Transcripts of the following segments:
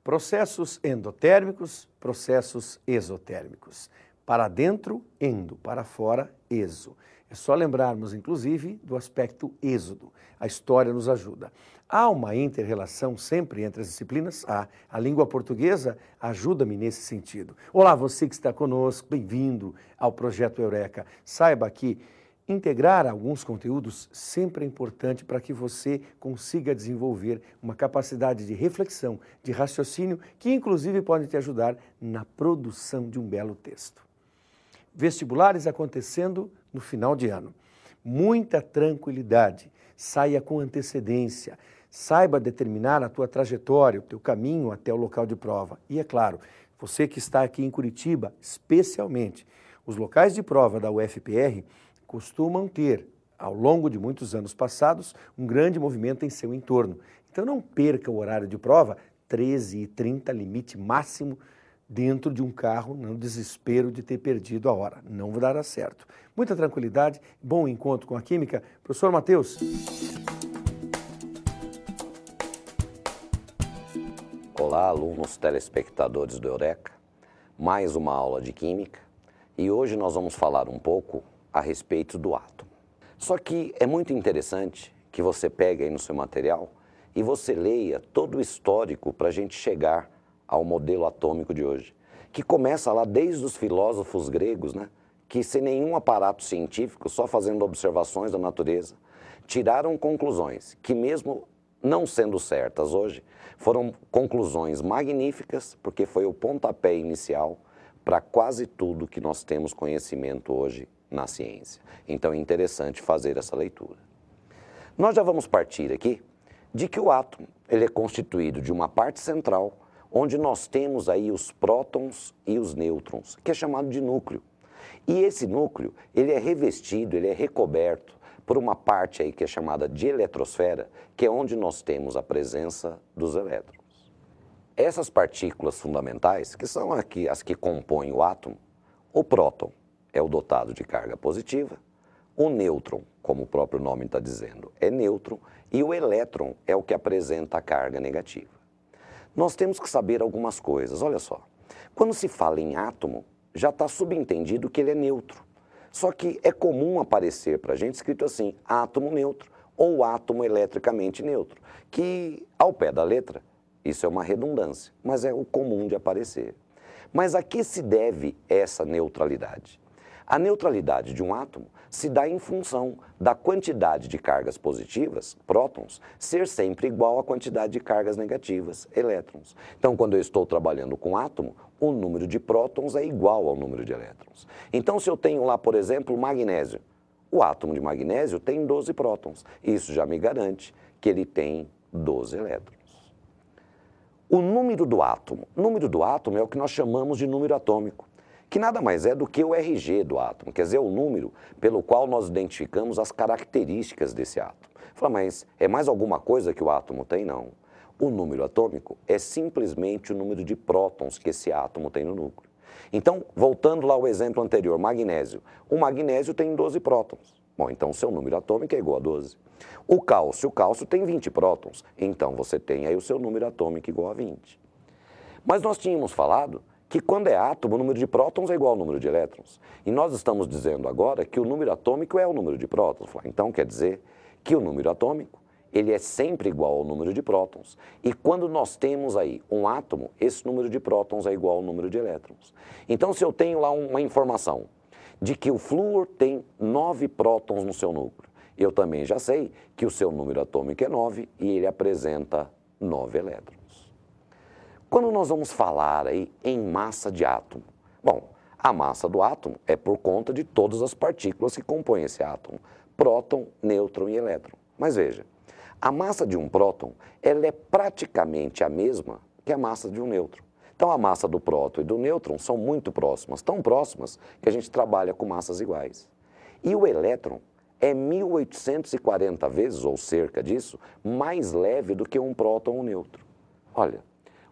Processos endotérmicos, processos exotérmicos. Para dentro, endo, para fora, exo. É só lembrarmos, inclusive, do aspecto êxodo. A história nos ajuda. Há uma inter-relação sempre entre as disciplinas? Há. A língua portuguesa ajuda-me nesse sentido. Olá, você que está conosco, bem-vindo ao Projeto Eureka. Saiba que integrar alguns conteúdos sempre é importante para que você consiga desenvolver uma capacidade de reflexão, de raciocínio, que inclusive pode te ajudar na produção de um belo texto. Vestibulares acontecendo no final de ano. Muita tranquilidade, saia com antecedência, saiba determinar a tua trajetória, o teu caminho até o local de prova. E é claro, você que está aqui em Curitiba, especialmente, os locais de prova da UFPR costumam ter, ao longo de muitos anos passados, um grande movimento em seu entorno. Então não perca o horário de prova, 13h30, limite máximo, dentro de um carro, no desespero de ter perdido a hora. Não dará certo. Muita tranquilidade, bom encontro com a Química. Professor Matheus. Olá, alunos telespectadores do Eureka. Mais uma aula de Química. E hoje nós vamos falar um pouco a respeito do átomo. Só que é muito interessante que você pegue aí no seu material e você leia todo o histórico para a gente chegar ao modelo atômico de hoje, que começa lá desde os filósofos gregos, né, que sem nenhum aparato científico, só fazendo observações da natureza, tiraram conclusões que mesmo não sendo certas hoje, foram conclusões magníficas, porque foi o pontapé inicial para quase tudo que nós temos conhecimento hoje na ciência. Então é interessante fazer essa leitura. Nós já vamos partir aqui de que o átomo ele é constituído de uma parte central, onde nós temos aí os prótons e os nêutrons, que é chamado de núcleo. E esse núcleo, ele é revestido, ele é recoberto por uma parte aí que é chamada de eletrosfera, que é onde nós temos a presença dos elétrons. Essas partículas fundamentais, que são aqui as que compõem o átomo, o próton é o dotado de carga positiva, o nêutron, como o próprio nome está dizendo, é nêutron, e o elétron é o que apresenta a carga negativa. Nós temos que saber algumas coisas, olha só. Quando se fala em átomo, já está subentendido que ele é neutro. Só que é comum aparecer para a gente escrito assim, átomo neutro ou átomo eletricamente neutro, que ao pé da letra, isso é uma redundância, mas é o comum de aparecer. Mas a que se deve essa neutralidade? A neutralidade de um átomo se dá em função da quantidade de cargas positivas, prótons, ser sempre igual à quantidade de cargas negativas, elétrons. Então, quando eu estou trabalhando com átomo, o número de prótons é igual ao número de elétrons. Então, se eu tenho lá, por exemplo, magnésio, o átomo de magnésio tem 12 prótons. Isso já me garante que ele tem 12 elétrons. O número do átomo é o que nós chamamos de número atômico, que nada mais é do que o RG do átomo, quer dizer, o número pelo qual nós identificamos as características desse átomo. Fala, mas é mais alguma coisa que o átomo tem? Não. O número atômico é simplesmente o número de prótons que esse átomo tem no núcleo. Então, voltando lá ao exemplo anterior, magnésio. O magnésio tem 12 prótons. Bom, então seu número atômico é igual a 12. O cálcio tem 20 prótons. Então você tem aí o seu número atômico igual a 20. Mas nós tínhamos falado que quando é átomo, o número de prótons é igual ao número de elétrons. E nós estamos dizendo agora que o número atômico é o número de prótons. Então quer dizer que o número atômico ele é sempre igual ao número de prótons. E quando nós temos aí um átomo, esse número de prótons é igual ao número de elétrons. Então se eu tenho lá uma informação de que o flúor tem 9 prótons no seu núcleo, eu também já sei que o seu número atômico é 9 e ele apresenta 9 elétrons. Quando nós vamos falar aí em massa de átomo, bom, a massa do átomo é por conta de todas as partículas que compõem esse átomo, próton, nêutron e elétron. Mas veja, a massa de um próton, ela é praticamente a mesma que a massa de um nêutron. Então a massa do próton e do nêutron são muito próximas, tão próximas que a gente trabalha com massas iguais. E o elétron é 1840 vezes, ou cerca disso, mais leve do que um próton ou um nêutron. Olha,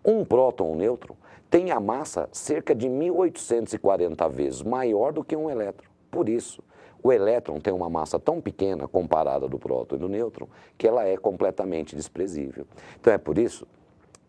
um próton ou um nêutron tem a massa cerca de 1840 vezes maior do que um elétron. Por isso, o elétron tem uma massa tão pequena comparada do próton e do nêutron que ela é completamente desprezível. Então é por isso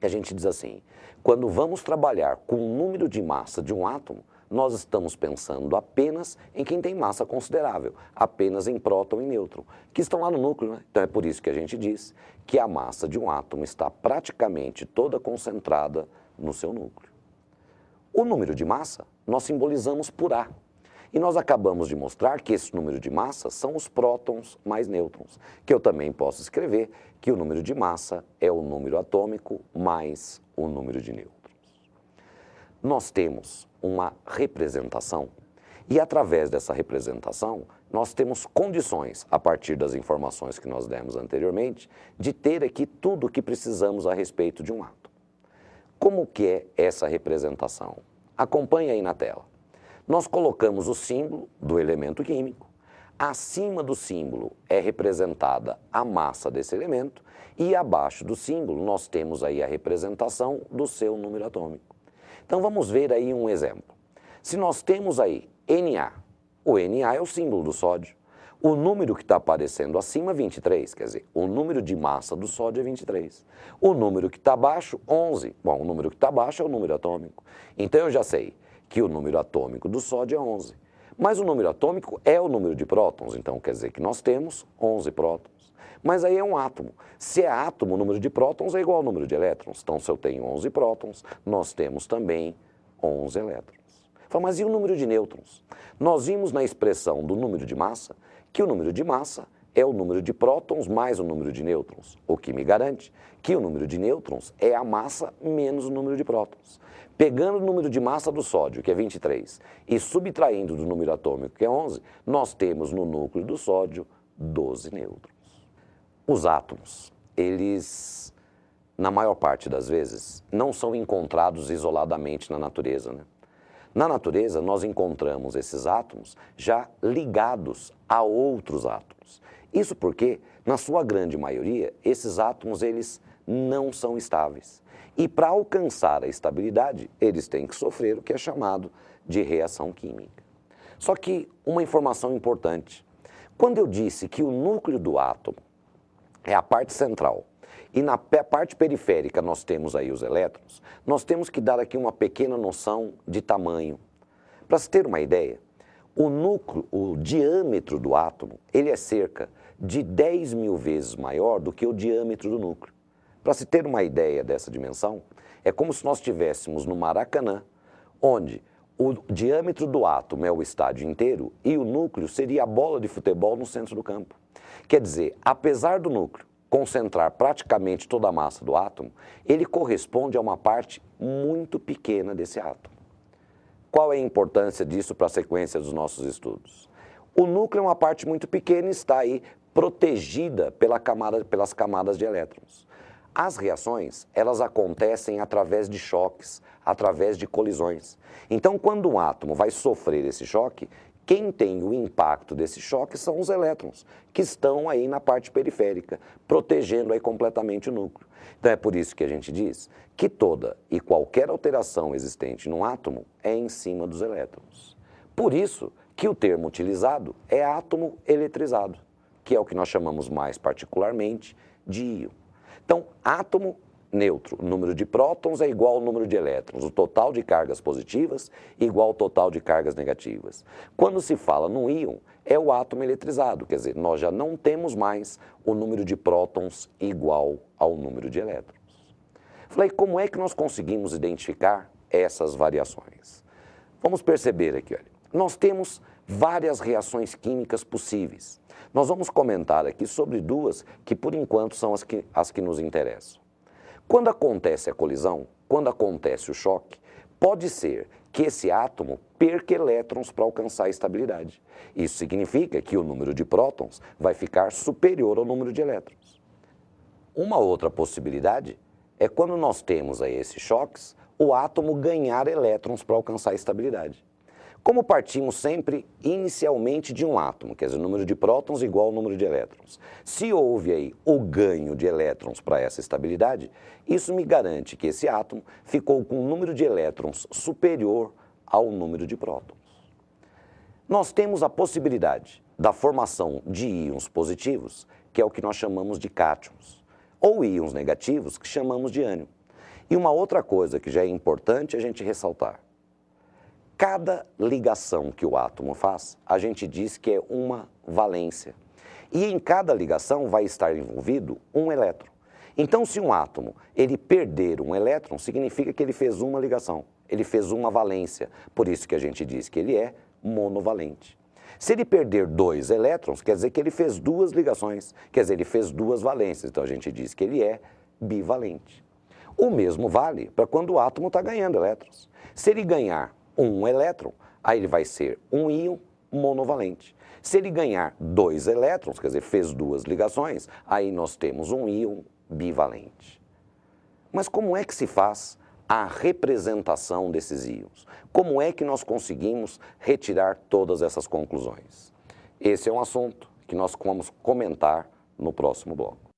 que a gente diz assim, quando vamos trabalhar com o número de massa de um átomo, nós estamos pensando apenas em quem tem massa considerável, apenas em próton e nêutron, que estão lá no núcleo, né? Então é por isso que a gente diz que a massa de um átomo está praticamente toda concentrada no seu núcleo. O número de massa nós simbolizamos por A. E nós acabamos de mostrar que esse número de massa são os prótons mais nêutrons, que eu também posso escrever que o número de massa é o número atômico mais o número de nêutrons. Nós temos uma representação e, através dessa representação, nós temos condições, a partir das informações que nós demos anteriormente, de ter aqui tudo o que precisamos a respeito de um átomo. Como que é essa representação? Acompanhe aí na tela. Nós colocamos o símbolo do elemento químico, acima do símbolo é representada a massa desse elemento e abaixo do símbolo nós temos aí a representação do seu número atômico. Então vamos ver aí um exemplo. Se nós temos aí Na, o Na é o símbolo do sódio, o número que está aparecendo acima é 23, quer dizer, o número de massa do sódio é 23. O número que está abaixo, 11. Bom, o número que está abaixo é o número atômico. Então eu já sei que o número atômico do sódio é 11. Mas o número atômico é o número de prótons, então quer dizer que nós temos 11 prótons. Mas aí é um átomo. Se é átomo, o número de prótons é igual ao número de elétrons. Então, se eu tenho 11 prótons, nós temos também 11 elétrons. Mas e o número de nêutrons? Nós vimos na expressão do número de massa que o número de massa é o número de prótons mais o número de nêutrons, o que me garante que o número de nêutrons é a massa menos o número de prótons. Pegando o número de massa do sódio, que é 23, e subtraindo do número atômico, que é 11, nós temos no núcleo do sódio 12 nêutrons. Os átomos, eles, na maior parte das vezes, não são encontrados isoladamente na natureza, né? Na natureza, nós encontramos esses átomos já ligados a outros átomos. Isso porque, na sua grande maioria, esses átomos eles não são estáveis. E para alcançar a estabilidade, eles têm que sofrer o que é chamado de reação química. Só que uma informação importante. Quando eu disse que o núcleo do átomo é a parte central e na parte periférica nós temos aí os elétrons, nós temos que dar aqui uma pequena noção de tamanho. Para se ter uma ideia, o núcleo, o diâmetro do átomo, ele é cerca de 10 mil vezes maior do que o diâmetro do núcleo. Para se ter uma ideia dessa dimensão, é como se nós estivéssemos no Maracanã, onde o diâmetro do átomo é o estádio inteiro e o núcleo seria a bola de futebol no centro do campo. Quer dizer, apesar do núcleo concentrar praticamente toda a massa do átomo, ele corresponde a uma parte muito pequena desse átomo. Qual é a importância disso para a sequência dos nossos estudos? O núcleo é uma parte muito pequena e está aí protegida pelas camadas de elétrons. As reações, elas acontecem através de choques, através de colisões. Então, quando um átomo vai sofrer esse choque, quem tem o impacto desse choque são os elétrons, que estão aí na parte periférica, protegendo aí completamente o núcleo. Então, é por isso que a gente diz que toda e qualquer alteração existente num átomo é em cima dos elétrons. Por isso que o termo utilizado é átomo eletrizado, que é o que nós chamamos mais particularmente de íon. Então, átomo neutro, o número de prótons é igual ao número de elétrons, o total de cargas positivas igual ao total de cargas negativas. Quando se fala no íon, é o átomo eletrizado, quer dizer, nós já não temos mais o número de prótons igual ao número de elétrons. Falei, como é que nós conseguimos identificar essas variações? Vamos perceber aqui, olha, nós temos várias reações químicas possíveis. Nós vamos comentar aqui sobre duas que, por enquanto, são as que nos interessam. Quando acontece a colisão, quando acontece o choque, pode ser que esse átomo perca elétrons para alcançar a estabilidade. Isso significa que o número de prótons vai ficar superior ao número de elétrons. Uma outra possibilidade é quando nós temos aí esses choques, o átomo ganhar elétrons para alcançar a estabilidade. Como partimos sempre inicialmente de um átomo, quer dizer, o número de prótons igual ao número de elétrons. Se houve aí o ganho de elétrons para essa estabilidade, isso me garante que esse átomo ficou com um número de elétrons superior ao número de prótons. Nós temos a possibilidade da formação de íons positivos, que é o que nós chamamos de cátions, ou íons negativos, que chamamos de ânion. E uma outra coisa que já é importante a gente ressaltar. Cada ligação que o átomo faz, a gente diz que é uma valência. E em cada ligação vai estar envolvido um elétron. Então, se um átomo ele perder um elétron, significa que ele fez uma ligação, ele fez uma valência. Por isso que a gente diz que ele é monovalente. Se ele perder 2 elétrons, quer dizer que ele fez 2 ligações, quer dizer, ele fez 2 valências. Então, a gente diz que ele é bivalente. O mesmo vale para quando o átomo está ganhando elétrons. Se ele ganhar um elétron, aí ele vai ser um íon monovalente. Se ele ganhar 2 elétrons, quer dizer, fez 2 ligações, aí nós temos um íon bivalente. Mas como é que se faz a representação desses íons? Como é que nós conseguimos retirar todas essas conclusões? Esse é um assunto que nós vamos comentar no próximo bloco.